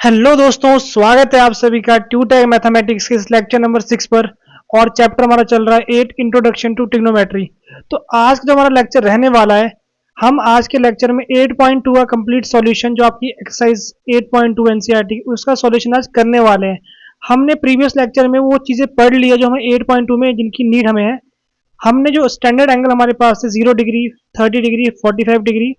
Hello दोस्तों, स्वागत है आप सभी का ट्यूटैग मैथमेटिक्स के इस लेक्चर नंबर 6 पर। और चैप्टर हमारा चल रहा है 8 इंट्रोडक्शन टू ट्रिग्नोमेट्री। तो आज का जो हमारा लेक्चर रहने वाला है, हम आज के लेक्चर में 8.2 का कंप्लीट सॉल्यूशन जो आपकी एक्सरसाइज 8.2 एनसीईआरटी उसका सॉल्यूशन आज करने वाले हैं। हमने प्रीवियस लेक्चर में वो चीज़ें पढ़ ली है जो हमें 8.2 में जिनकी नीड हमें है। हमने जो स्टैंडर्ड एंगल हमारे पास है 0 degree, 30 degree, 45 degree,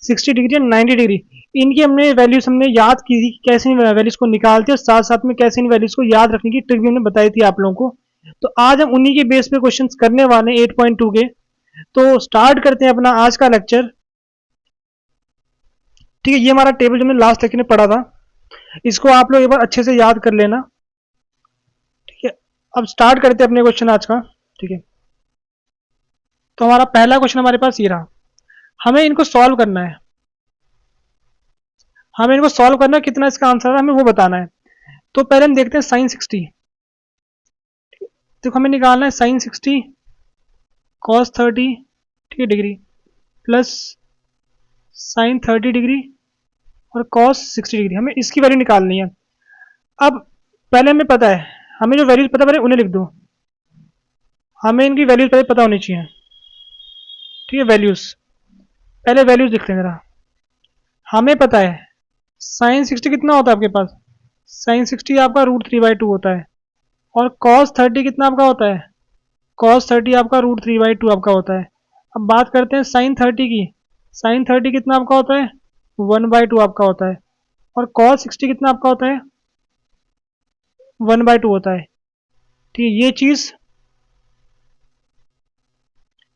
60 degree and 90 degree, इनकी हमने याद की थी कि कैसे इन वैल्यूज को निकालते हैं और साथ साथ में कैसे इन वैल्यूज को याद रखने की ट्रिक भी हमने बताई थी आप लोगों को। तो आज हम उन्हीं के बेस पे क्वेश्चंस करने वाले हैं 8.2 के। तो स्टार्ट करते हैं अपना आज का लेक्चर। ठीक है, ये हमारा टेबल जो हमने लास्ट लेक्चर में पढ़ा था, इसको आप लोग एक बार अच्छे से याद कर लेना। ठीक है, अब स्टार्ट करते हैं अपने क्वेश्चन आज का। ठीक है, तो हमारा पहला क्वेश्चन हमारे पास ये रहा। हमें इनको सॉल्व करना है। कितना इसका आंसर है हमें वो बताना है। तो पहले हम देखते हैं साइन 60। देखो हमें निकालना है साइन 60 कॉस 30, ठीक है, डिग्री प्लस साइन 30 डिग्री और कॉस 60 डिग्री। हमें इसकी वैल्यू निकालनी है। अब पहले हमें पता है, हमें जो वैल्यूज पता पहले उन्हें लिख दो। हमें इनकी वैल्यूज पहले पता होनी चाहिए। ठीक है, वैल्यूज पहले वैल्यूज लिखते हैं जरा। हमें पता है साइन 60 कितना होता है आपके पास। साइन 60 आपका √3/2 होता है। और कॉस 30 कितना आपका होता है। कॉस 30 आपका √3/2 आपका होता है। अब बात करते हैं साइन 30 की। साइन 30 कितना आपका होता है, 1/2 आपका होता है। और कॉस 60 कितना आपका होता है, 1/2 होता है। ठीक है,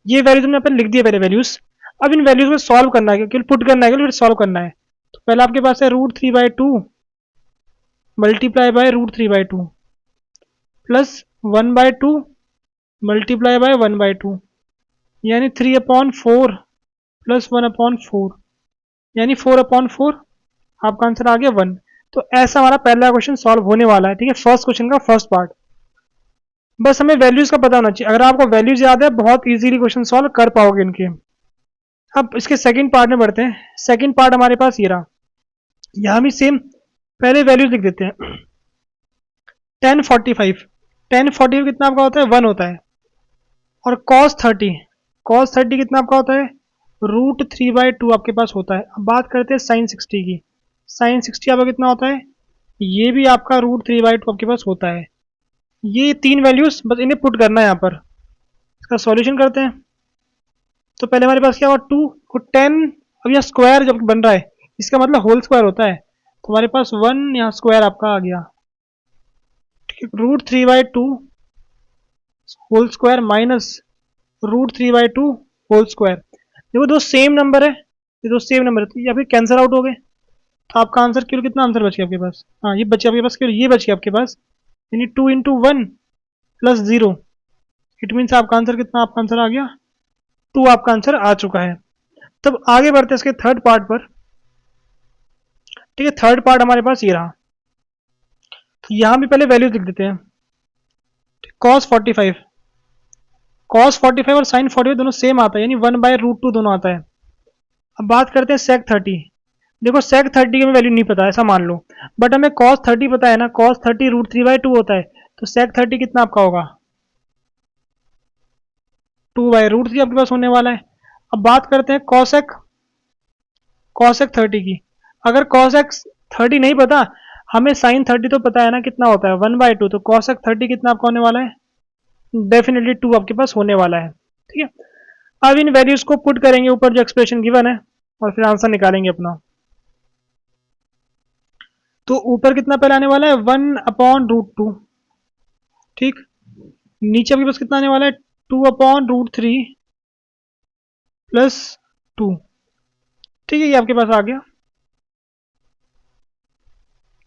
ये वैल्यूज हमने अपन लिख दिया पहले वैल्यूज। अब इन वैल्यूज को सॉल्व करना है, केवल पुट करना है, फिर सॉल्व करना है। तो पहले आपके पास है √3/2 multiply by √3/2 plus 1/2 multiply by 1/2, यानी 3/4 प्लस 1/4, यानी 4/4। आपका आंसर आ गया 1। तो ऐसा हमारा पहला क्वेश्चन सॉल्व होने वाला है। ठीक है, फर्स्ट क्वेश्चन का फर्स्ट पार्ट। बस हमें वैल्यूज का पता होना चाहिए। अगर आपको वैल्यूज याद है, बहुत इजीली क्वेश्चन सॉल्व कर पाओगे इनके। अब इसके सेकंड पार्ट में बढ़ते हैं। सेकंड पार्ट हमारे पास ये रहा। यहाँ भी सेम, पहले वैल्यूज लिख देते हैं। 1045 कितना आपका होता है, 1 होता है। और cos 30 कितना आपका होता है, √3/2 आपके पास होता है। अब बात करते हैं साइन 60 की। साइन 60 आपका कितना होता है, ये भी आपका √3/2 आपके पास होता है। ये तीन वैल्यूज बस इन्हें पुट करना है यहाँ पर। इसका सॉल्यूशन करते हैं। तो पहले हमारे पास क्या हुआ, 2 और 10। अब यहाँ स्क्वायर जब बन रहा है, इसका मतलब होल स्क्वायर होता है। तो हमारे पास 1 यहाँ स्क्वायर आपका आ गया। ठीक है, √3/2 whole square minus √3/2 whole square. देखो दो सेम नंबर है, ये दो सेम नंबर है, तो ये अभी कैंसिल आउट हो गए। तो आपका आंसर केवल कितना आंसर बच गया आपके पास, हाँ ये बच गया आपके पास, केवल ये बच गया आपके पास, यानी 2 × 1 + 0। इट मीन्स आपका आंसर कितना, आपका आंसर आ गया 2, आपका आंसर आ चुका है। तब आगे बढ़ते हैं इसके थर्ड पार्ट पर। ठीक है, थर्ड पार्ट हमारे पास ये रहा। तो यहाँ भी पहले वैल्यूज लिख देते हैं। cos 45 और sin 45 दोनों सेम आता है, यानी 1/√2 दोनों आता है। अब बात करते हैं sec 30। देखो sec 30 की हमें वैल्यू नहीं पता, ऐसा मान लो, बट हमें cos 30 पता है ना। cos 30 √3/2 होता है। तो sec 30 कितना आपका होगा, 2/√3 आपके पास होने वाला है। अब बात करते हैं cosec 30 की। अगर cosec 30 नहीं पता, हमें sin 30 तो पता है ना कितना होता है, 1/2। तो cosec 30 कितना आपका होने वाला है, डेफिनेटली 2 आपके पास होने वाला है। ठीक है, अब इन वैल्यूज को पुट करेंगे ऊपर जो एक्सप्रेशन गिवन है, और फिर आंसर निकालेंगे अपना। तो ऊपर कितना पहले आने वाला है, 1/√2। ठीक, नीचे आपके पास कितना आने वाला है, 2/√3 + 2। ठीक है, ये आपके पास आ गया।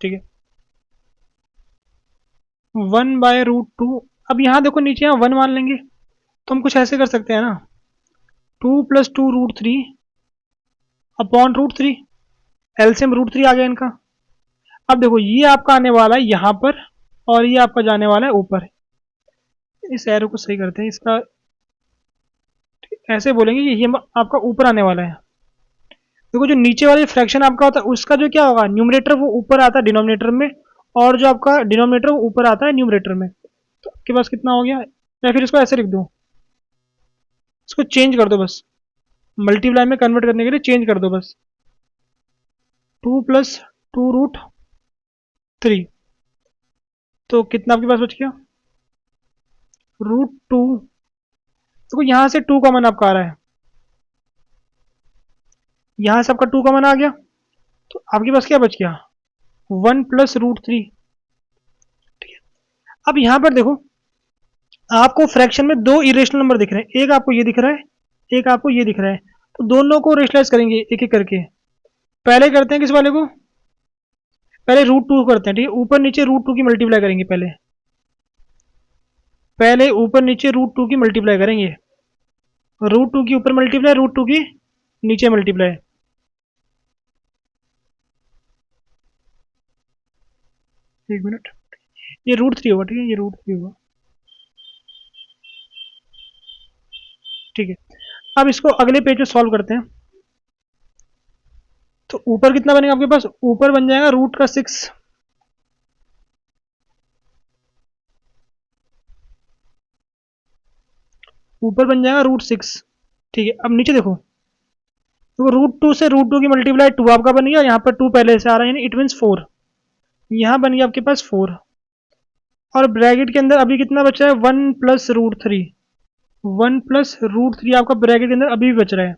ठीक है, 1/√2। अब यहाँ देखो नीचे यहाँ 1 मान लेंगे, तो हम कुछ ऐसे कर सकते हैं ना, 2 + 2√3/√3। एलसीएम √3 आ गया इनका। अब देखो ये आपका आने वाला है यहाँ पर, और ये आपका जाने वाला है ऊपर। इस एरो को सही करते हैं, इसका ऐसे बोलेंगे कि ये आपका ऊपर आने वाला है। देखो जो नीचे वाली फ्रैक्शन आपका होता है उसका जो क्या होगा, न्यूमरेटर वो ऊपर आता है डिनोमिनेटर में, और जो आपका डिनोमिनेटर वो ऊपर आता है न्यूमरेटर में। तो आपके पास कितना हो गया, या फिर इसको ऐसे लिख दूँ, इसको चेंज कर दो बस, मल्टीप्लाई में कन्वर्ट करने के लिए चेंज कर दो बस, 2 + 2√3। तो कितना आपके पास बच गया, √2। देखो यहाँ से 2 कॉमन आपका आ रहा है, यहाँ से आपका 2 कॉमन आ गया, तो आपके पास क्या बच गया, 1 + √3। ठीक है, अब यहाँ पर देखो आपको फ्रैक्शन में दो इरेशनल नंबर दिख रहे हैं, एक आपको ये दिख रहा है, एक आपको ये दिख रहा है। तो दोनों को रेशनलाइज करेंगे एक एक करके। पहले करते हैं किस वाले को, पहले √2 करते हैं। ठीक है, ऊपर नीचे √2 की मल्टीप्लाई करेंगे, पहले ऊपर नीचे √2 की मल्टीप्लाई करेंगे, √2 की ऊपर मल्टीप्लाई, √2 की नीचे मल्टीप्लाई। एक मिनट, ये √3 होगा, ठीक है, ये √3 होगा। ठीक है, अब इसको अगले पेज पे सॉल्व करते हैं। तो ऊपर कितना बनेगा आपके पास, ऊपर बन जाएगा √6, ऊपर बन जाएगा √6। ठीक है, अब नीचे देखो, तो √2 से √2 की मल्टीप्लाई 2 आपका बन गया, यहाँ पर 2 पहले से आ रहा है, यानी इट मीन्स 4। यहाँ बन गया आपके पास 4, और ब्रैकेट के अंदर अभी कितना बचा है, 1 + √3। 1 + √3 आपका ब्रैकेट के अंदर अभी भी बच रहा है।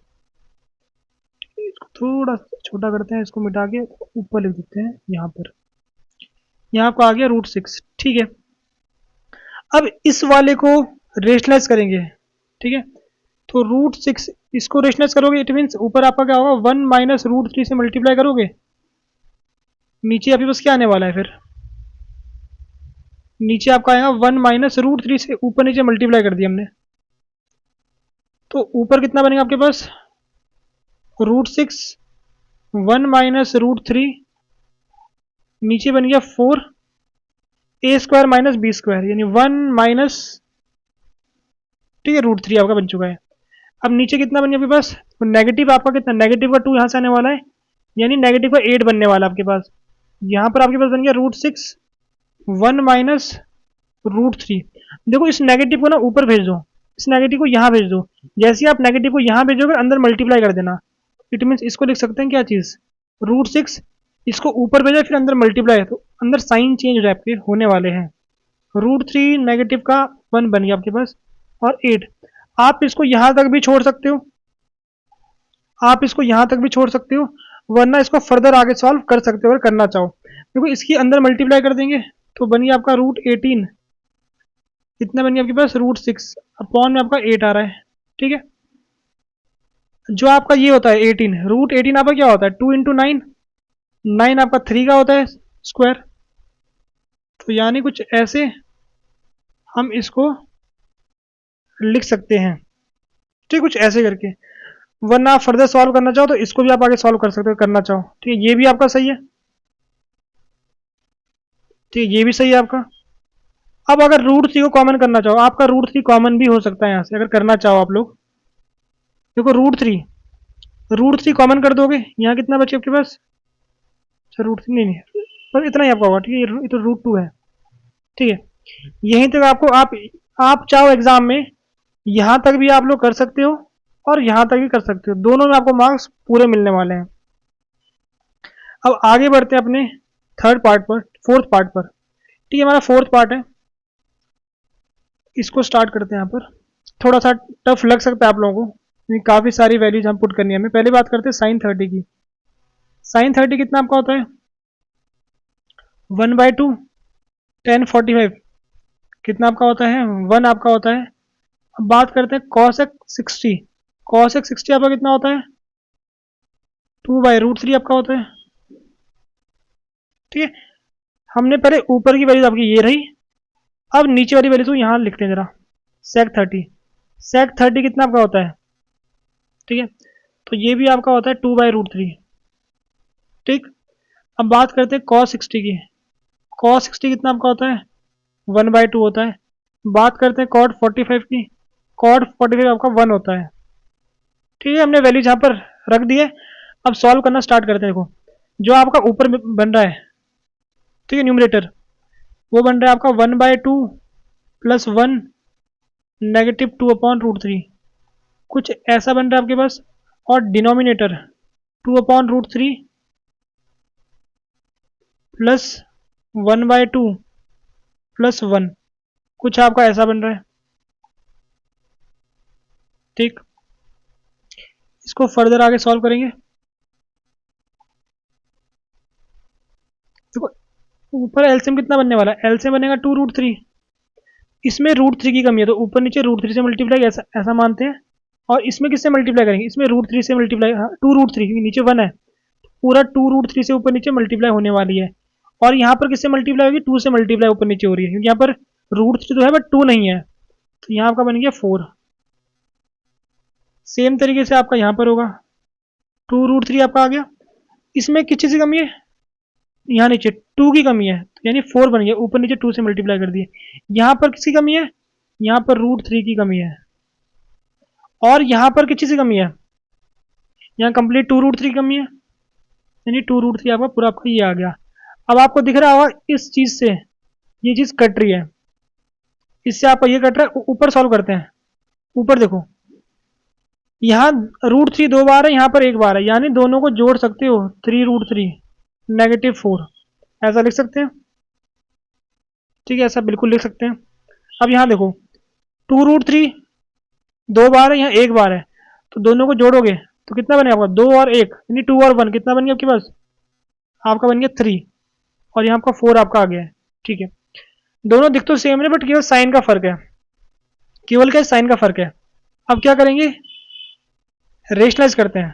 इसको थोड़ा छोटा करते हैं, इसको मिटा के ऊपर लिख देते हैं यहाँ पर, यहाँ आपका आ गया √6। ठीक है, अब इस वाले को रेशनलाइज करेंगे। ठीक है, तो √6 इसको रेशनलाइज करोगे, इट मीन्स ऊपर आपका क्या होगा, 1 - √3 से मल्टीप्लाई करोगे, नीचे आपके पास क्या आने वाला है, फिर नीचे आपका आएगा 1 - √3 से ऊपर नीचे मल्टीप्लाई कर दिया हमने। तो ऊपर कितना बनेगा आपके पास, √6, 1 - √3, नीचे बन गया 4, a² - b², यानी 1 माइनस, ठीक है, √3 आपका बन चुका है। अब नीचे कितना बन गया आपके पास, तो नेगेटिव आपका कितना, नेगेटिव का 2 यहाँ से आने वाला है, यानी नेगेटिव का 8 बनने वाला है आपके पास। यहाँ पर आपके पास बन गया √6, 1 माइनस √3। देखो इस नेगेटिव को ना ऊपर भेज दो, इस नेगेटिव को यहाँ भेज दो। जैसे ही आप नेगेटिव को यहाँ भेजोगे अंदर मल्टीप्लाई कर देना, इट मीन्स इसको लिख सकते हैं क्या चीज़, √6, इसको ऊपर भेजा फिर अंदर मल्टीप्लाई, तो अंदर साइन चेंज हो जाए आपके होने वाले हैं। √3 नेगेटिव का 1 बन गया आपके पास, और 8। आप इसको यहाँ तक भी छोड़ सकते हो, आप इसको यहाँ तक भी छोड़ सकते हो, वरना इसको फर्दर आगे सॉल्व कर सकते हो अगर करना चाहो। देखो इसकी अंदर मल्टीप्लाई कर देंगे, तो बन गया आपका √18, कितना बन गया आपके पास, √6 अपॉन में आपका 8 आ रहा है। ठीक है, जो आपका ये होता है 18, √18 आपका क्या होता है, 2 × 9, 9 आपका 3 का होता है स्क्वायर। तो यानी कुछ ऐसे हम इसको लिख सकते हैं, ठीक, कुछ ऐसे करके। वरना आप फर्दर सॉल्व करना चाहो तो इसको भी आप आगे सॉल्व कर सकते हो करना चाहो। ठीक है, ये भी आपका सही है, ठीक है, ये भी सही है आपका। अब अगर √3 को कॉमन करना चाहो, आपका √3 कॉमन भी हो सकता है यहाँ से, अगर करना चाहो आप लोग। देखो √3 कॉमन कर दोगे, यहाँ कितना बचे आपके पास, अच्छा √3 नहीं, बस इतना ही आपका होगा। ठीक है, ये तो √2 है। ठीक है, यहीं तक आपको, आप चाहो एग्जाम में यहाँ तक भी आप लोग कर सकते हो और यहाँ तक भी कर सकते हो, दोनों में आपको मार्क्स पूरे मिलने वाले हैं। अब आगे बढ़ते हैं अपने थर्ड पार्ट पर, फोर्थ पार्ट पर। ठीक है, हमारा फोर्थ पार्ट है, इसको स्टार्ट करते हैं। यहाँ पर थोड़ा सा टफ लग सकता है आप लोगों को, क्योंकि काफ़ी सारी वैल्यूज हम पुट करनी है हमें। पहले बात करते हैं sin30 की। sin30 कितना आपका होता है, 1/2 1045, कितना आपका होता है, 1 आपका होता है। अब बात करते हैं cosec 60, cosec 60 आपका कितना होता है, 2/√3 आपका होता है। ठीक है, हमने पहले ऊपर की वैल्यूज आपकी ये रही, अब नीचे वाली वैल्यूज को यहाँ लिखते हैं जरा। sec30 कितना आपका होता है, ठीक है, तो ये भी आपका होता है 2/√3। ठीक, अब बात करते हैं cos 60 की। cos 60 कितना आपका होता है, 1/2 होता है। बात करते हैं cot 45 की। cot 45 आपका 1 होता है। ठीक है, हमने वैल्यूज यहाँ पर रख दिए। अब सॉल्व करना स्टार्ट करते हैं। देखो जो आपका ऊपर में बन रहा है, ठीक है, न्यूमरेटर, वो बन रहा है आपका 1/2 प्लस 1 -2/√3, कुछ ऐसा बन रहा है आपके पास। और डिनोमिनेटर 2/√3 प्लस 1/2 प्लस 1, कुछ आपका ऐसा बन रहा है। ठीक, इसको फर्दर आगे सॉल्व करेंगे। देखो ऊपर एलसीएम कितना बनने वाला है, एलसीएम बनेगा 2√3, इसमें √3 की कमी है तो ऊपर नीचे √3 से मल्टीप्लाई, ऐसा ऐसा मानते हैं। और इसमें किससे मल्टीप्लाई करेंगे, इसमें √3 से मल्टीप्लाई, 2√3 नीचे 1 है, पूरा 2√3 से ऊपर नीचे मल्टीप्लाई होने वाली है। और यहाँ पर किससे मल्टीप्लाई होगी, 2 से मल्टीप्लाई ऊपर नीचे हो रही है, क्योंकि यहाँ पर √3 तो है बट 2 नहीं है, तो यहाँ आपका बन गया 4। सेम तरीके से आपका यहाँ पर होगा 2√3 आपका आ गया। इसमें किस चीज़ की कमी है, यहाँ नीचे 2 की कमी है, तो यानी 4 बन गया, ऊपर नीचे 2 से मल्टीप्लाई कर दिए। यहाँ पर किसकी कमी है, यहाँ पर √3 की कमी है। और यहाँ पर किस चीज़ की कमी है, यहाँ कंप्लीट 2√3 की कमी है, यानी 2√3 आपका पूरा आपका ये आ गया। अब आपको दिख रहा होगा इस चीज़ से ये चीज़ कट रही है, इससे आपका ये कट रहा है। ऊपर सॉल्व करते हैं, ऊपर देखो यहाँ √3 2 बार है, यहाँ पर 1 बार है, यानी दोनों को जोड़ सकते हो, 3√3 -4, ऐसा लिख सकते हैं। ठीक है, ऐसा बिल्कुल लिख सकते हैं। अब यहाँ देखो 2√3 2 बार है, यहाँ 1 बार है, तो दोनों को जोड़ोगे तो कितना बनेगा आपका, 2 और 1 यानी 2 और 1 कितना बन गया आपके पास, आपका बन गया 3, और यहाँ आपका 4 आपका आ गया है। ठीक है, दोनों दिख तो सेम है बट केवल साइन का फर्क है, केवल क्या साइन का फर्क है। अब क्या करेंगे, रेशनलाइज करते हैं।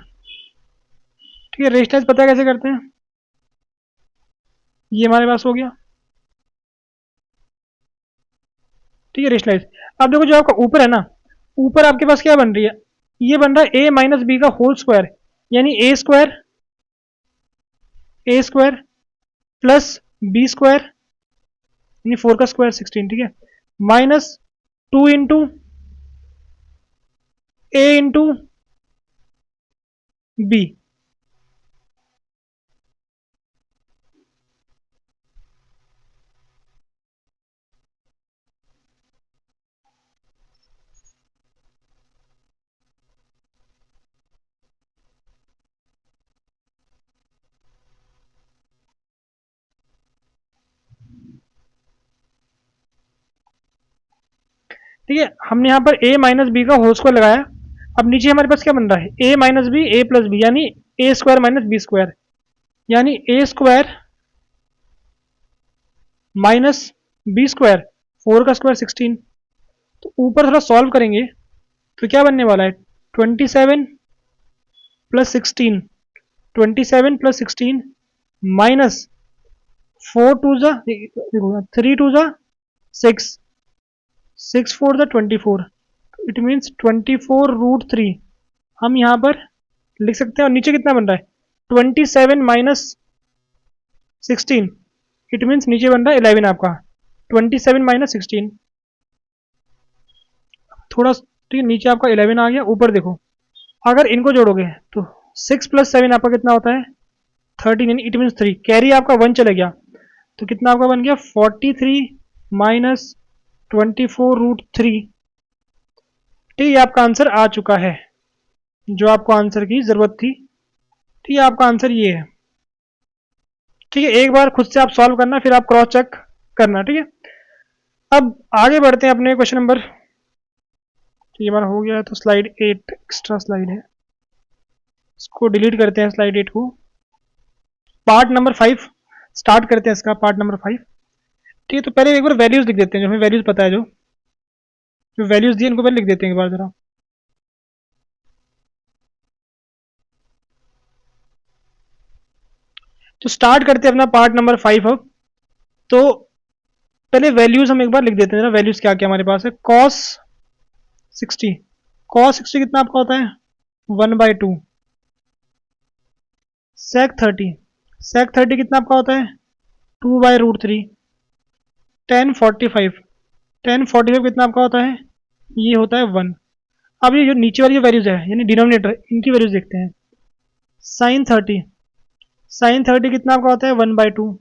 ठीक है, रेशनलाइज पता है कैसे करते हैं, ये हमारे पास हो गया। ठीक है, रेशनलाइज। अब देखो जो आपका ऊपर है ना, ऊपर आपके पास क्या बन रही है, ये बन रहा है a - b का होल स्क्वायर, यानी A square plus B square यानी 4 का स्क्वायर 16, ठीक है, माइनस 2 इंटू ए इंटू बी। ठीक है, हमने यहाँ पर a - b का होल स्क्वायर लगाया। अब नीचे हमारे पास क्या बन रहा है, a - b a plus B, यानी A square minus B square, यानी A square minus B square, 4 का स्क्वायर 16। तो ऊपर थोड़ा सॉल्व करेंगे तो क्या बनने वाला है, 27 प्लस 16, 27 प्लस 16 माइनस 4 टू जा, देखो 3 टू जा 6, 6 4 जा 24, इट मीन्स 24√3 हम यहाँ पर लिख सकते हैं। और नीचे कितना बन रहा है, 27 माइनस 16, इट मीन्स नीचे बन रहा है 11 आपका, 27 माइनस 16 थोड़ा, ठीक है, नीचे आपका 11 आ गया। ऊपर देखो अगर इनको जोड़ोगे तो 6 प्लस 7 आपका कितना होता है, 13, यानी इट मीन्स 3, कैरी आपका 1 चले गया, तो कितना आपका बन गया 43 माइनस 24√3। ठीक है, आपका आंसर आ चुका है, जो आपको आंसर की जरूरत थी। ठीक है, आपका आंसर ये है। ठीक है, एक बार खुद से आप सॉल्व करना, फिर आप क्रॉस चेक करना। ठीक है, अब आगे बढ़ते हैं अपने क्वेश्चन नंबर, ये हमारा हो गया है, तो स्लाइड 8 एक्स्ट्रा स्लाइड है, इसको डिलीट करते हैं स्लाइड 8 को। पार्ट नंबर 5 स्टार्ट करते हैं इसका, पार्ट नंबर 5। ठीक है, तो पहले एक बार वैल्यूज लिख देते हैं, जो हमें वैल्यूज पता है, जो वैल्यूज दिए इनको पहले लिख देते हैं एक बार जरा। तो स्टार्ट करते हैं अपना पार्ट नंबर 5 अब। तो पहले वैल्यूज हम एक बार लिख देते हैं जरा, वैल्यूज क्या क्या हमारे पास है। cos 60, cos 60 कितना आपका होता है 1/2। sec 30, sec 30 कितना आपका होता है 2/√3। tan 45, tan 45 कितना आपका होता है, ये होता है 1। अब ये जो नीचे वाली जो वैल्यूज है यानी डिनोमिनेटर, इनकी वैल्यूज देखते हैं। साइन 30 कितना आपका होता है 1/2।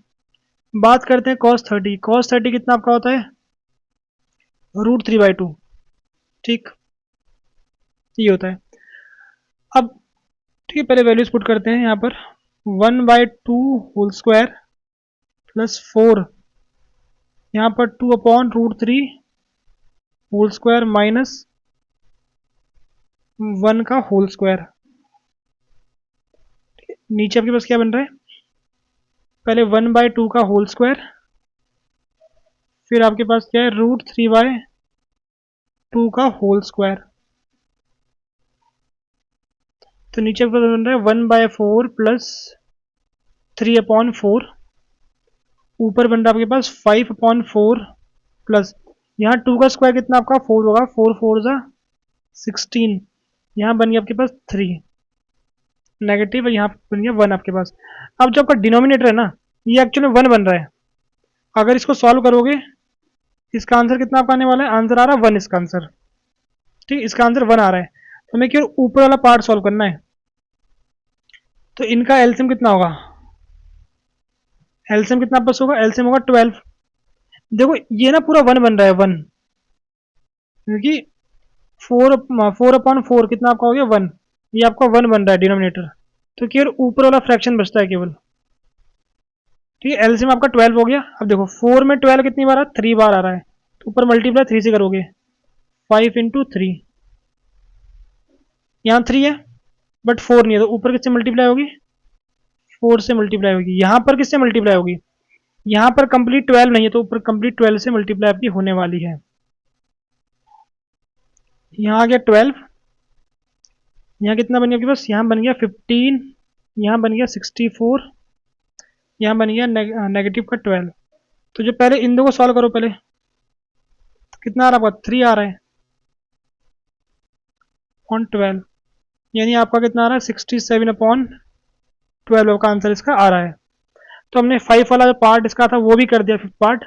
बात करते हैं कॉस 30 कितना आपका होता है √3/2। ठीक, ये होता है। अब ठीक है, पहले वैल्यूज पुट करते हैं यहाँ पर। 1/2 होल स्क्वायर प्लस 4, यहाँ पर 2/√3 होल स्क्वायर माइनस 1 का होल स्क्वायर। नीचे आपके पास क्या बन रहा है, पहले 1/2 का होल स्क्वायर, फिर आपके पास क्या है √3/2 का होल स्क्वायर। तो नीचे आपके पास बन रहा है 1/4 प्लस 3/4, ऊपर बन रहा है आपके पास 5/4 प्लस, यहाँ 2 का स्क्वायर कितना आपका 4 होगा, 4 4 जा 16, यहाँ बन गया आपके पास 3 नेगेटिव, यहाँ बन गया 1 आपके पास। अब जो आपका डिनोमिनेटर है ना, ये एक्चुअली 1 बन रहा है। अगर इसको सॉल्व करोगे, इसका आंसर कितना आपका आने वाला है, आंसर आ रहा है 1 इसका आंसर। ठीक, इसका आंसर 1 आ रहा है, तो हमें केवल ऊपर वाला पार्ट सॉल्व करना है। तो इनका एलसीएम कितना होगा, एलसीएम कितना पास होगा, एलसीएम होगा 12। देखो ये ना पूरा 1 बन रहा है 1, क्योंकि 4/4 कितना आपका हो गया 1, ये आपका 1 बन रहा है डिनोमिनेटर। तो केवल ऊपर वाला फ्रैक्शन बचता है केवल। ठीक है, एलसीएम आपका 12 हो गया। अब देखो 4 में 12 कितनी बार आ रहा है, 3 बार आ रहा है, तो ऊपर मल्टीप्लाई 3 से करोगे, 5 × 3, यहाँ 3 है बट 4 नहीं है, तो ऊपर किससे मल्टीप्लाई होगी, 4 से मल्टीप्लाई होगी। यहाँ पर किससे मल्टीप्लाई होगी, यहाँ पर कंप्लीट 12 नहीं है, तो ऊपर कंप्लीट 12 से मल्टीप्लाई आपकी होने वाली है। यहाँ आ गया 12, यहाँ कितना बन गया आपके पास, यहाँ बन गया 15, यहाँ बन गया 64, यहाँ बन गया नेगेटिव का 12। तो जो पहले इन दो को सॉल्व करो पहले, तो कितना आ रहा है, 3 आ रहा है ऑन 12, यानी आपका कितना आ रहा है 67/12 का आंसर इसका आ रहा है। तो हमने 5 वाला जो पार्ट इसका था वो भी कर दिया, 5th पार्ट।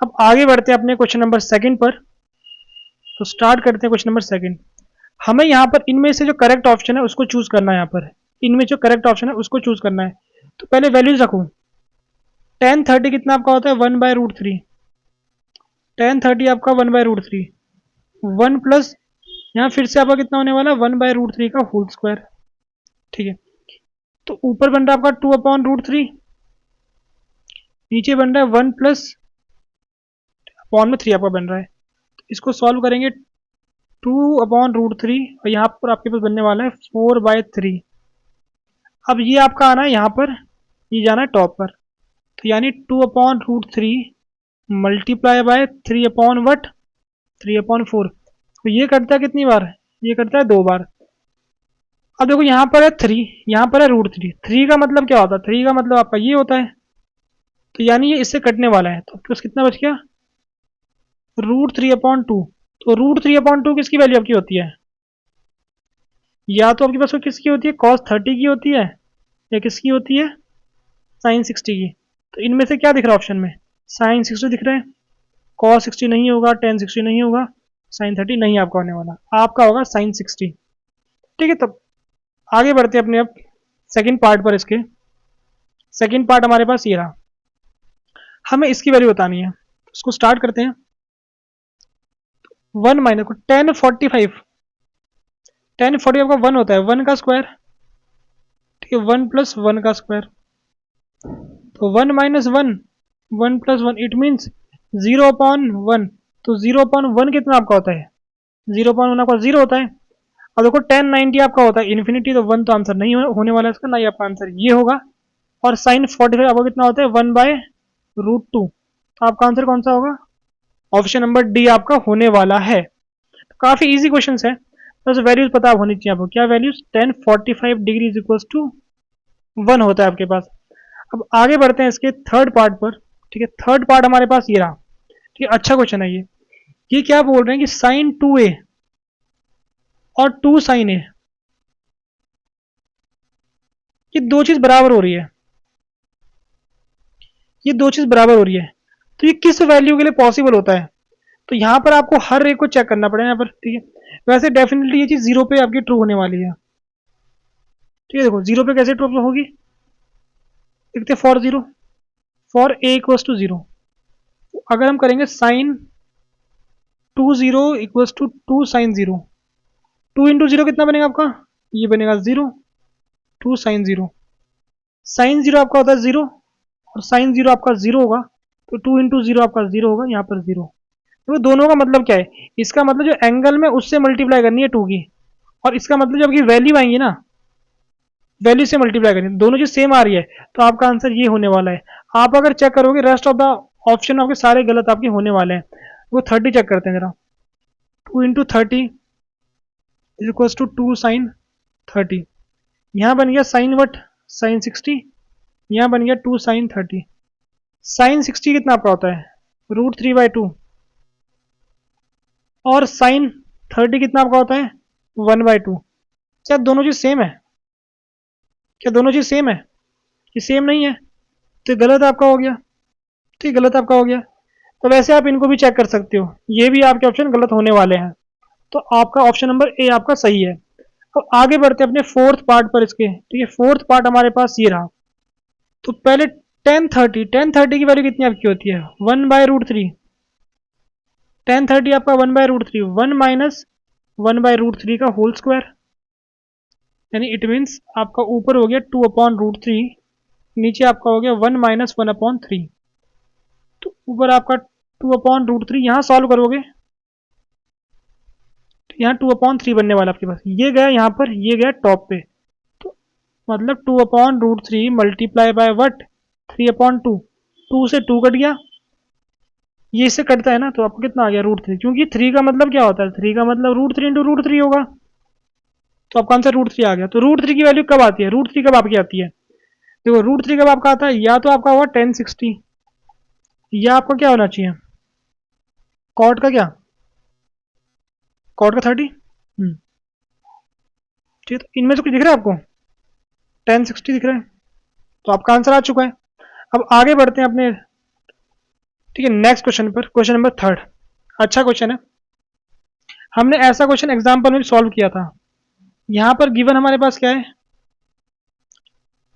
अब आगे बढ़ते हैं अपने क्वेश्चन नंबर 2 पर। तो स्टार्ट करते हैं क्वेश्चन नंबर 2। हमें यहाँ पर इनमें से जो करेक्ट ऑप्शन है उसको चूज करना है, यहाँ पर इनमें जो करेक्ट ऑप्शन है उसको चूज करना है। तो पहले वैल्यूज रखूँ, tan 30 कितना आपका होता है 1/√3, tan 30 आपका 1/√3, 1 प्लस यहाँ फिर से आपका कितना होने वाला है 1/√3 का होल स्क्वायर। ठीक है, तो ऊपर बन रहा है आपका 2/√3, नीचे बन रहा है 1 प्लस अपॉन में 3 आपका बन रहा है। तो इसको सॉल्व करेंगे 2/√3, और यहाँ पर आपके पास बनने वाला है 4/3। अब ये आपका आना है यहाँ पर, ये जाना है टॉप पर, तो यानी 2/√3 मल्टीप्लाई बाय 3/4। तो ये करता है कितनी बार, ये करता है 2 बार। अब देखो यहाँ पर है 3, यहाँ पर है √3, 3 का मतलब क्या होता है, 3 का मतलब आपका ये होता है, तो यानी ये इससे कटने वाला है। तो आपके पास कितना बच गया √3/2। तो √3/2 किसकी वैल्यू आपकी होती है, या तो आपके पास वो किसकी होती है cos 30 की होती है, या किसकी होती है sin 60 की। तो इनमें से क्या दिख रहा है ऑप्शन में, sin 60 दिख रहा है, cos 60 नहीं होगा, tan 60 नहीं होगा, sin 30 नहीं आपका होने वाला, आपका होगा sin 60। ठीक है, तब आगे बढ़ते हैं अपने अब सेकंड पार्ट पर। इसके सेकंड पार्ट हमारे पास ये रहा, हमें इसकी वैल्यू बतानी है। इसको स्टार्ट करते हैं। 1 माइनस को tan 45 का 1 होता है 1 का स्क्वायर। ठीक है, 1 प्लस 1 का स्क्वायर, तो 1 माइनस 1, 1 प्लस 1, इट मीन्स 0/1। तो 0/1 कितना आपका होता है, 0/1 आपका 0 होता है। अब देखो tan 90 आपका होता है इन्फिनिटी, तो 1 तो आंसर नहीं होने वाला है इसका, ना ही आपका आंसर ये होगा। और sin 45 आपका कितना होता है 1/√2, तो आपका आंसर कौन सा होगा, ऑप्शन नंबर डी आपका होने वाला है। तो काफी इजी क्वेश्चन है, बस वैल्यूज पता होनी चाहिए आपको। क्या values, tan 45 degree is equal to 1 होता है आपके पास। अब आगे बढ़ते हैं इसके थर्ड पार्ट पर। ठीक है, थर्ड पार्ट हमारे पास ये रहा। ठीक है, अच्छा क्वेश्चन है ये क्या बोल रहे हैं कि sin 2a और 2 sin a, ये दो चीज बराबर हो रही है, ये दो चीज बराबर हो रही है, तो ये किस वैल्यू के लिए पॉसिबल होता है। तो यहाँ पर आपको हर एक को चेक करना पड़ेगा यहाँ पर। ठीक है, वैसे डेफिनेटली ये चीज 0 पे आपकी ट्रू होने वाली है। ठीक है, देखो जीरो पे कैसे ट्रू होगी, देखते for zero, for A equals to zero, अगर हम करेंगे sine two zero equals to two sine zero, two into zero कितना बनेगा आपका, ये बनेगा zero, two sine zero, sine zero आपका होता है जीरो और साइन जीरो आपका जीरो होगा, तो टू इंटू जीरो आपका जीरो होगा, यहाँ पर जीरो। तो दोनों का मतलब क्या है, इसका मतलब जो एंगल में उससे मल्टीप्लाई करनी है टू की, और इसका मतलब जब की वैल्यू आएंगी ना, वैल्यू से मल्टीप्लाई करनी है, दोनों चीज सेम आ रही है, तो आपका आंसर ये होने वाला है। आप अगर चेक करोगे रेस्ट ऑफ द ऑप्शन आपके सारे गलत आपके होने वाले हैं। वो 30 चेक करते हैं जरा, two into thirty is equals to two sine thirty, यहाँ बन गया साइन वट, साइन 60, यहाँ बन गया टू साइन 30। साइन 60 कितना आपका होता है, रूट 3/2, और साइन 30 कितना आपका होता है 1/2। क्या दोनों चीज सेम है, क्या दोनों चीज सेम है, ये सेम नहीं है, तो गलत आपका हो गया, ठीक गलत आपका हो गया। तो वैसे आप इनको भी चेक कर सकते हो, ये भी आपके ऑप्शन गलत होने वाले हैं, तो आपका ऑप्शन नंबर ए आपका सही है। अब आगे बढ़ते हैं अपने फोर्थ पार्ट पर इसके, ठीक है, फोर्थ पार्ट हमारे पास ये रहा। तो पहले टेन थर्टी की वैल्यू कितनी आपकी होती है, 1/√3, टेन थर्टी आपका 1/√3, 1 माइनस 1/√3 का होल स्क्वायर, यानी इट मीन्स आपका ऊपर हो गया 2/√3, नीचे आपका हो गया 1 माइनस 1/3। तो ऊपर आपका 2/√3, यहाँ सॉल्व करोगे तो यहाँ 2/3 बनने वाला आपके पास, ये गया यहाँ पर, ये गया टॉप पे, तो मतलब 2/√3 मल्टीप्लाई बाय वट 3/2, 2 से 2 कट गया, ये इससे कटता है ना, तो आपको कितना आ गया √3, क्योंकि 3 का मतलब क्या होता है, 3 का मतलब √3 इंटू √3 होगा, तो आपका आंसर √3 आ गया। तो √3 की वैल्यू कब आती है, √3 कब आपकी आती है, देखो √3 कब आपका आता है, या तो आपका हुआ 1060, या आपका क्या होना चाहिए कॉट का, क्या कॉट का 30, ठीक है, तो इनमें से कुछ दिख रहा है आपको, 1060 दिख रहा है, तो आपका आंसर आ चुका है। अब आगे बढ़ते हैं अपने, ठीक है, नेक्स्ट क्वेश्चन पर, क्वेश्चन नंबर थर्ड। अच्छा क्वेश्चन है, हमने ऐसा क्वेश्चन एग्जाम्पल में भी सॉल्व किया था। यहाँ पर गिवन हमारे पास क्या है,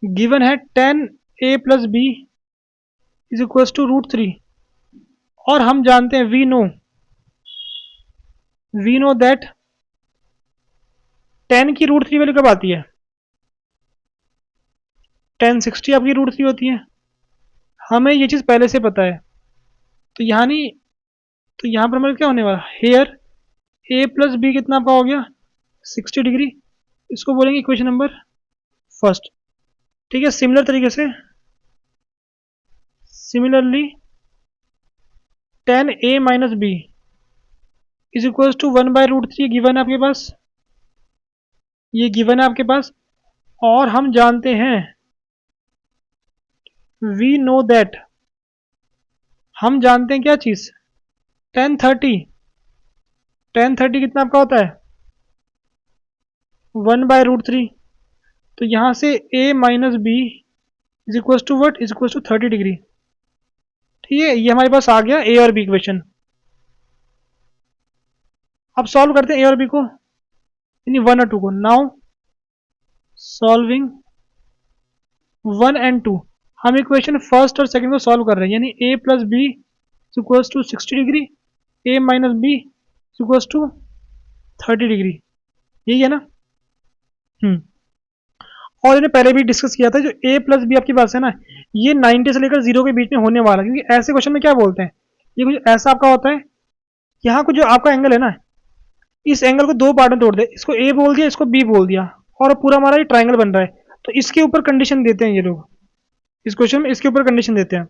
गिवन है 10a plus B is equal to √3, और हम जानते हैं वी नो दैट 10 की √3 वैल्यू कब आती है, 1060 आपकी √3 होती है, हमें ये चीज़ पहले से पता है, तो यहाँ नहीं, तो यहाँ पर हमारे क्या होने वाला, हेयर a प्लस बी कितना आपका हो गया 60 डिग्री, इसको बोलेंगे इक्वेशन नंबर फर्स्ट, ठीक है। सिमिलर तरीके से similarly 10a minus B is equal to 1/√3 given है आपके पास, ये गिवन है आपके पास, और हम जानते हैं वी नो दैट, हम जानते हैं क्या चीज, 1030 कितना आपका होता है 1/√3, तो यहां से a minus B is equal to what, is equal to 30 degree, ठीक है, ये हमारे पास आ गया ए और बी इक्वेशन। अब सॉल्व करते हैं ए और बी को, यानी 1 और 2 को। नाउ सॉल्विंग 1 एंड 2, हम इक्वेशन फर्स्ट और सेकंड को सॉल्व कर रहे हैं, यानी a plus B equals to 60 degree, a minus B equals to 30 degree, यही है ना। और इन्हें पहले भी डिस्कस किया था, जो a प्लस बी आपके पास है ना, ये 90 से लेकर 0 के बीच में होने वाला है, क्योंकि ऐसे क्वेश्चन में क्या बोलते हैं, ये कुछ ऐसा आपका होता है, यहाँ कुछ जो आपका एंगल है ना, इस एंगल को दो पार्ट में तोड़ दे, इसको a बोल दिया, इसको b बोल दिया, और पूरा हमारा ये ट्राइंगल बन रहा है, तो इसके ऊपर कंडीशन देते हैं ये लोग, इस क्वेश्चन में इसके ऊपर कंडीशन देते हैं,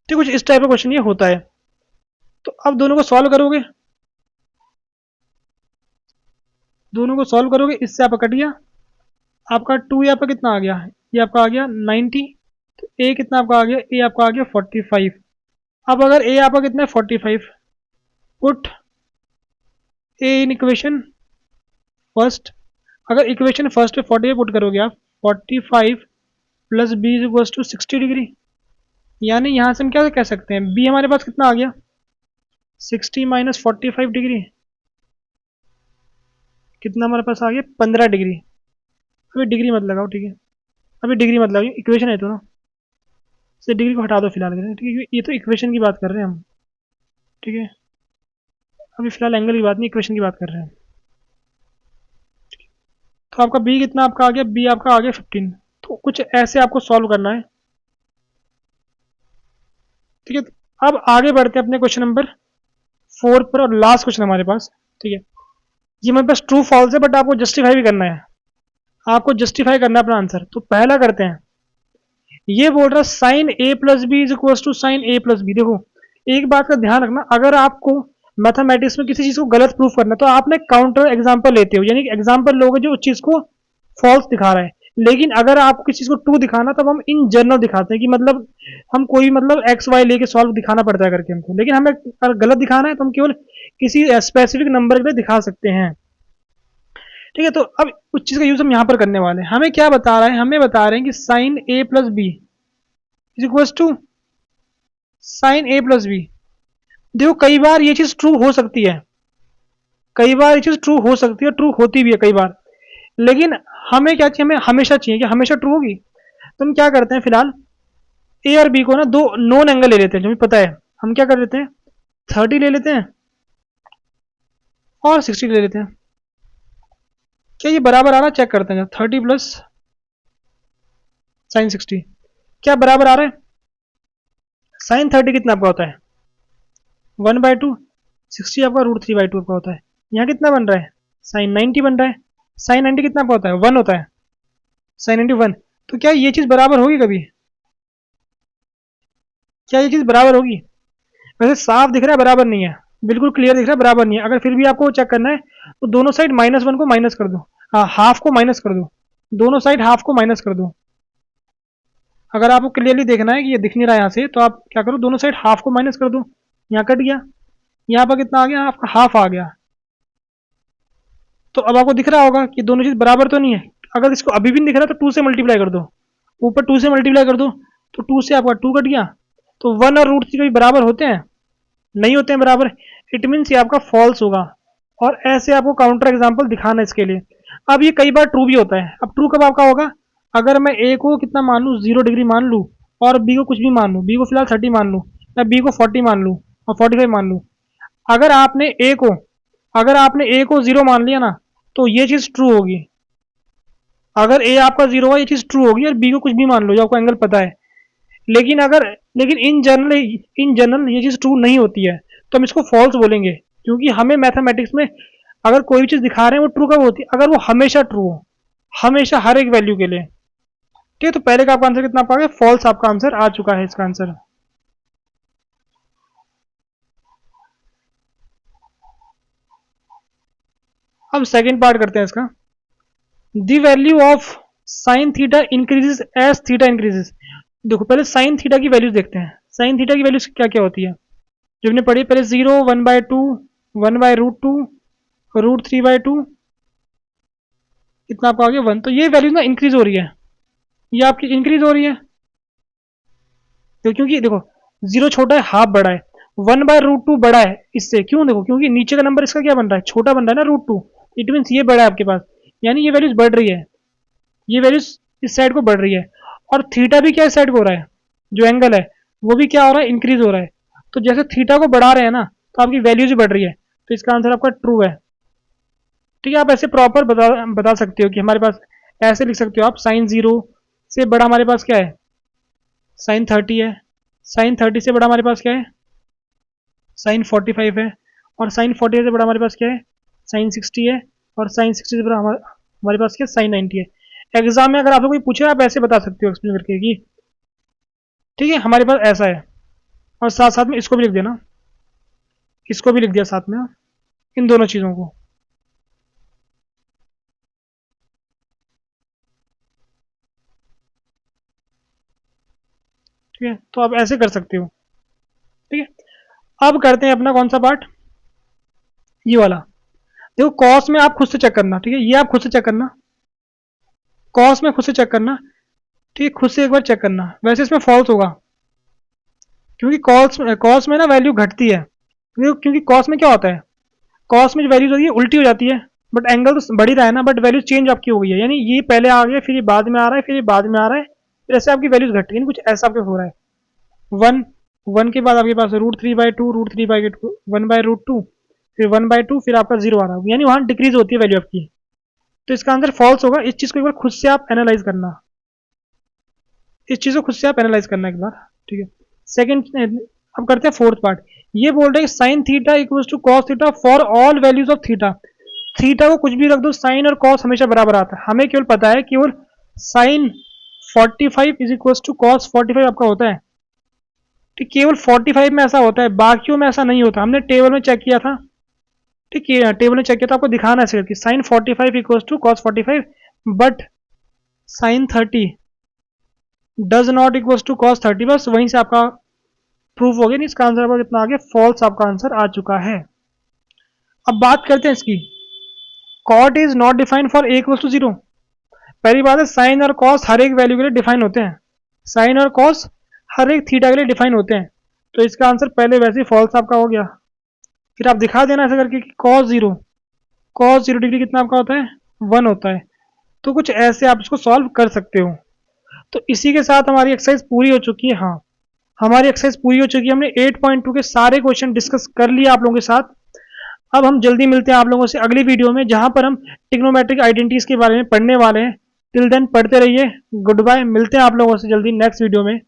तो कुछ इस टाइप का क्वेश्चन ये होता है। तो अब दोनों को सॉल्व करोगे, दोनों को सॉल्व करोगे, इससे आपका कट गया, आपका 2 ये आपका कितना आ गया, ये आपका आ गया 90, तो a कितना आपका आ गया, a आपका आ गया 45। अब अगर a आपका कितना है 45, put a in equation first, अगर इक्वेशन फर्स्ट पे 45 पुट करोगे आप, 45 plus B is equal to 60 degree, यानी यहाँ से हम क्या कह सकते हैं, b हमारे पास कितना आ गया 60 माइनस 45 डिग्री, कितना हमारे पास आ गया 15 डिग्री। अभी डिग्री मत लगाओ, ठीक है, अभी डिग्री मत लगाओ, इक्वेशन है तो ना, इसे डिग्री को हटा दो फिलहाल के लिए, ठीक है, ये तो इक्वेशन की बात कर रहे हैं हम, ठीक है, अभी फिलहाल एंगल की बात नहीं, इक्वेशन की बात कर रहे हैं। तो आपका बी कितना आपका आ गया, बी आपका आ गया 15। तो कुछ ऐसे आपको सॉल्व करना है, ठीक है। अब आगे बढ़ते हैं अपने क्वेश्चन नंबर 4 पर, और लास्ट क्वेश्चन हमारे पास, ठीक है। ये मेरे पास ट्रू फॉल्स है, बट आपको जस्टिफाई भी करना है, आपको जस्टिफाई करना है अपना आंसर। तो पहला करते हैं, ये बोल रहा है sine A plus B is equal to sine A plus B. देखो एक बात का ध्यान रखना, अगर आपको मैथमेटिक्स में किसी चीज को गलत प्रूफ करना है तो आपने काउंटर एग्जांपल लेते हो, यानी कि एग्जांपल लोगे जो उस चीज को फॉल्स दिखा रहा है। लेकिन अगर आपको किसी चीज को ट्रू दिखाना, तब हम इन जनरल दिखाते हैं कि मतलब हम कोई मतलब एक्स वाई लेके सॉल्व दिखाना पड़ता है करके हमको। लेकिन हमें अगर गलत दिखाना है तो हम केवल किसी स्पेसिफिक नंबर के लिए दिखा सकते हैं, ठीक है। तो अब उस चीज का यूज हम यहाँ पर करने वाले हैं। हमें क्या बता रहा है, हमें बता रहे हैं कि sine A plus B is equal to sine A plus B. देखो कई बार ये चीज ट्रू हो सकती है, कई बार ये चीज ट्रू हो सकती है, ट्रू होती भी है कई बार, लेकिन हमें क्या चाहिए, हमें हमेशा चाहिए कि हमेशा ट्रू होगी। तो हम क्या करते हैं, फिलहाल ए और बी को ना दो नॉन एंगल ले लेते हैं, जो भी पता है। हम क्या कर लेते हैं, 30 ले लेते हैं और 60 ले लेते हैं। क्या ये बराबर आ रहा है, चेक करते हैं। 30 प्लस साइन 60 क्या बराबर आ रहा है, साइन 30 कितना आपका होता है 1/2, 60 आपका √3/2 आपका होता है। यहाँ कितना बन रहा है, साइन 90 बन रहा है। साइन 90 कितना आपका होता है 1 होता है, साइन 90 1। तो क्या ये चीज बराबर होगी कभी, क्या ये चीज बराबर होगी? वैसे साफ दिख रहा है बराबर नहीं है, बिल्कुल क्लियर दिख रहा है बराबर नहीं है। अगर फिर भी आपको चेक करना है तो दोनों साइड -1 को माइनस कर दो, हाँ हाफ को माइनस कर दो, दोनों साइड हाफ को माइनस कर दो। अगर आपको क्लियरली देखना है कि ये दिख नहीं रहा है यहाँ से, तो आप क्या करो, दोनों साइड हाफ को माइनस कर दो। यहाँ कट गया, यहाँ पर कितना आ गया, आपका हाफ आ गया। तो अब आपको दिख रहा होगा कि दोनों चीज बराबर तो नहीं है। अगर इसको अभी भी नहीं दिख रहा तो 2 से मल्टीप्लाई कर दो, ऊपर 2 से मल्टीप्लाई कर दो, तो 2 से आपका 2 कट गया। तो 1 और √3 कभी बराबर होते हैं, नहीं होते हैं बराबर। इट मीन्स ये आपका फॉल्स होगा। और ऐसे आपको काउंटर एग्जाम्पल दिखाना है इसके लिए। अब ये कई बार ट्रू भी होता है। अब ट्रू कब आपका होगा, अगर मैं ए को कितना मान लूँ 0 डिग्री मान लूँ, और बी को कुछ भी मान लूँ, बी को फिलहाल 30 मान लूँ, या बी को 40 मान लूँ और 45 मान लूँ। अगर आपने ए को, अगर आपने ए को 0 मान लिया ना, तो ये चीज ट्रू होगी। अगर ए आपका 0 हुआ, ये चीज ट्रू होगी। और बी को कुछ भी मान लो जो आपको एंगल पता है। लेकिन इन जनरल ये चीज ट्रू नहीं होती है, तो हम इसको फॉल्स बोलेंगे। क्योंकि हमें मैथमेटिक्स में अगर कोई भी चीज दिखा रहे हैं वो ट्रू कब होती है, अगर वो हमेशा ट्रू हो, हमेशा हर एक वैल्यू के लिए, ठीक है। तो पहले का आपका आंसर कितना आपका फॉल्स आपका आंसर आ चुका है इसका आंसर। अब सेकेंड पार्ट करते हैं इसका। The value of sine theta increases as theta increases. देखो पहले साइन थीटा की वैल्यूज देखते हैं। साइन थीटा की वैल्यूज क्या क्या होती है जो हमने पढ़ी पहले, 0, 1/2, 1/√2, √3/2, इतना आपका आ गया 1। तो ये वैल्यूज ना इंक्रीज हो रही है, ये आपकी इंक्रीज हो रही है। तो क्योंकि देखो 0 छोटा है, हाफ बड़ा है, 1/√2 बड़ा है इससे। क्यों, देखो क्योंकि नीचे का नंबर इसका क्या बन रहा है, छोटा बन रहा है ना √2। इट मीन्स ये बड़ा है आपके पास, यानी ये वैल्यूज बढ़ रही है, ये वैल्यूज इस साइड को बढ़ रही है। और थीटा भी क्या इस साइड को हो रहा है, जो एंगल है वो भी क्या हो रहा है, इंक्रीज हो रहा है। तो जैसे थीटा को बढ़ा रहे हैं ना, तो आपकी वैल्यूज भी बढ़ रही है। तो इसका आंसर आपका ट्रू है, ठीक है। आप ऐसे प्रॉपर बता सकते हो कि हमारे पास, ऐसे लिख सकते हो आप, साइन 0 से बड़ा हमारे पास क्या है, साइन 30 है। साइन 30 से बड़ा हमारे पास क्या है, साइन 45 है। और साइन 45 से बड़ा हमारे पास क्या है, साइन 60 है। और साइन 60 से बड़ा हमारे पास क्या है, साइन 90 है। एग्जाम में अगर आपसे कोई पूछे आप ऐसे बता सकते हो एक्सप्लेन करके कि ठीक है हमारे पास ऐसा है। और साथ साथ में इसको भी लिख देना, इसको भी लिख दिया साथ में, इन दोनों चीज़ों को। ठीक है, तो आप ऐसे कर सकते हो, ठीक है। अब करते हैं अपना कौन सा पार्ट, ये वाला। देखो कॉस में आप खुद से चेक करना, ठीक है, ये आप खुद से चेक करना, कॉस में खुद से चेक करना, ठीक है, खुद से एक बार चेक करना। वैसे इसमें फॉल्स होगा, क्योंकि कॉस में ना वैल्यू घटती है। क्योंकि कॉस में क्या होता है, कॉस में जो वैल्यूज होती है उल्टी हो जाती है, बट एंगल तो बढ़ ही रहा है ना, बट वैल्यू चेंज आपकी हो गई है, यानी ये पहले आ गया, फिर ये बाद में आ रहा है, फिर ये बाद में आ रहा है, फिर ऐसे आपकी वैल्यूज घट गई, कुछ ऐसा आपके हो रहा है। 1 के बाद आपके पास √3/2, √3/2, 1/√2, फिर 1/2, फिर आपका 0 आ रहा है, यानी वहाँ डिक्रीज होती है वैल्यू आपकी। तो इसका आंसर फॉल्स होगा। इस चीज़ को एक बार खुद से आप एनालाइज करना, इस चीज़ को खुद से आप एनालाइज करना एक बार, ठीक है। सेकंड अब करते हैं फोर्थ पार्ट। ये बोल रहे हैं sine theta equals to cos theta for all values of theta. Theta को कुछ भी रख दो, साइन और कॉस हमेशा बराबर आता है। हमें केवल पता है केवल sine 45 is equals to cos 45 आपका होता है, ठीक, केवल 45 में ऐसा होता है, बाकियों में ऐसा नहीं होता। हमने टेबल में चेक किया था, ठीक है, टेबल में चेक किया था, आपको दिखाना है कि sine 45 equals to cos 45, but sine 30 does not equals to cos 30। बस वहीं से आपका प्रूफ हो गया, नहीं इसका आंसर आपका कितना आ गया, फॉल्स आपका आंसर आ चुका है। अब बात करते हैं इसकी, cot is not defined for a equals to 0। पहली बात है साइन और कॉस हर एक वैल्यू के लिए डिफाइन होते हैं, साइन और कॉस हर एक थीटा के लिए डिफाइन होते हैं, तो इसका आंसर पहले वैसे ही फॉल्स आपका हो गया। फिर आप दिखा देना ऐसा करके कि cos 0 डिग्री कितना आपका होता है, 1 होता है। तो कुछ ऐसे आप इसको सॉल्व कर सकते हो। तो इसी के साथ हमारी एक्सरसाइज पूरी हो चुकी है। हाँ, हमारी एक्सरसाइज पूरी हो चुकी है, हमने 8.2 के सारे क्वेश्चन डिस्कस कर लिए आप लोगों के साथ। अब हम जल्दी मिलते हैं आप लोगों से अगली वीडियो में, जहां पर हम ट्रिग्नोमेट्रिक आइडेंटिटीज के बारे में पढ़ने वाले हैं। टिल देन पढ़ते रहिए, गुड बाय, मिलते हैं आप लोगों से जल्दी नेक्स्ट वीडियो में।